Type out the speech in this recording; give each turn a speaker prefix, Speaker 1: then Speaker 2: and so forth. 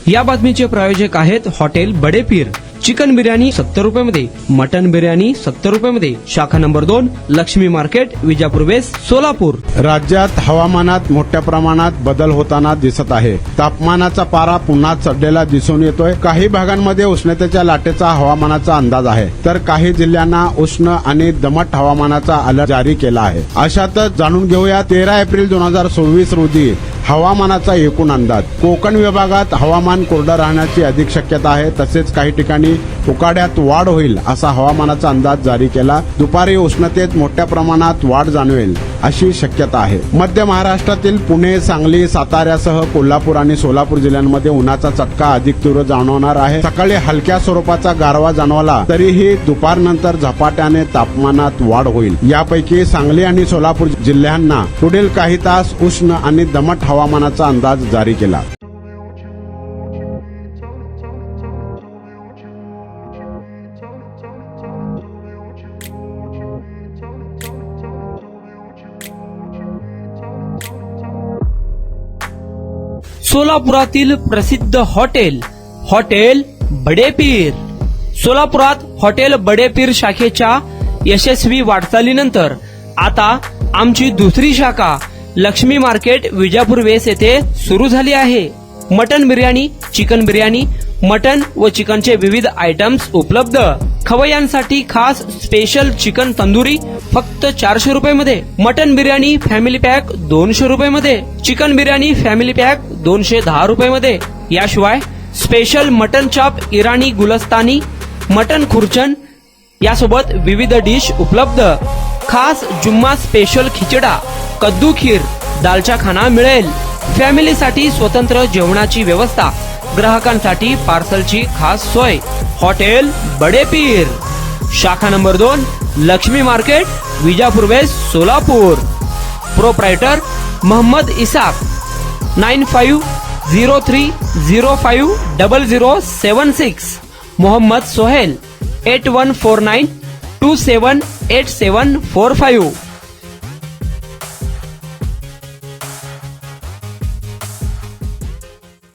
Speaker 1: या बातमीचे प्रायोजक आहेत हॉटेल बडे पीर। चिकन बिर्याणी 70 रुपयामध्ये, मटन बिर्याणी 70 रुपयामध्ये। शाखा number 2, Laxmi market, Vijapur west, Solapur.
Speaker 2: राज्यात हवामानात मोठ्या प्रमाणात बदल होताना दिसत आहे। तापमानाचा पारा पुन्हा चढलेला दिसून येतोय। काही भागांमध्ये उष्णतेच्या लाटेचा हवामानाचा अंदाज आहे, तर काही जिल्ह्यांना उष्ण आणि दमट हवामानाचा अलर्ट जारी केला आहे। अशातच जाणून घेऊया 13 एप्रिल 2024 रोजी हवामानाचा एकूण अंदाज। कोकण विभागात हवामान कोरडं राहण्याची अधिक शक्यता आहे, तसेच काही ठिकाणी उकाड्यात वाढ होईल असा हवामानाचा अंदाज जारी केला। दुपारी उष्णतेत मोठ्या प्रमाणात वाढ जाणवेल अशी शक्यता आहे। मध्य महाराष्ट्रातील पुणे, सांगली, साताऱ्यासह कोल्हापूर आणि सोलापूर जिल्ह्यांमध्ये उन्हाचा चटका अधिक तीव्र जाणवणार आहे। सकाळी हलक्या स्वरूपाचा गारवा जाणवला तरीही दुपारनंतर झपाट्याने तापमानात वाढ होईल। यापैकी सांगली आणि सोलापूर जिल्ह्यांना पुढील काही तास उष्ण आणि दमट हवामानाचा अंदाज जारी केला।
Speaker 1: सोलापुरातील प्रसिद्ध हॉटेल बडे पीर। सोलापुरात हॉटेल बडे पीर शाखेच्या यशस्वी वाटचालीनंतर आता आमची दुसरी शाखा लक्ष्मी मार्केट, विजापूर वेस्ट येथे सुरू झाली आहे। Mutton biryani, chicken biryani, mutton व चिकनचे विविध आयटम्स उपलब्ध। खवय्यांसाठी खास स्पेशल चिकन तंदुरी फक्त 400 रुपयामध्ये, मटन बिर्याणी फॅमिली पॅक 200 रुपयामध्ये, चिकन बिर्याणी फॅमिली पॅक 210 रुपयामध्ये। याशिवाय स्पेशल मटन चाप, इराणी गुलस्तानी, मटन खुर्चन यासोबत विविध डिश उपलब्ध। खास जुम्मा स्पेशल खिचडा, कद्दू खीर, दालचा खाना मिळेल। फॅमिलीसाठी स्वतंत्र जेवणाची व्यवस्था, ग्राहकांसाठी पार्सलची खास सोय। हॉटेल बडे पीर, शाखा number 2, Laxmi market, Vijapur west, Solapur. Proprietor Mohammad Isaq, 9503050076। Mohammad Sohail, 8149278745।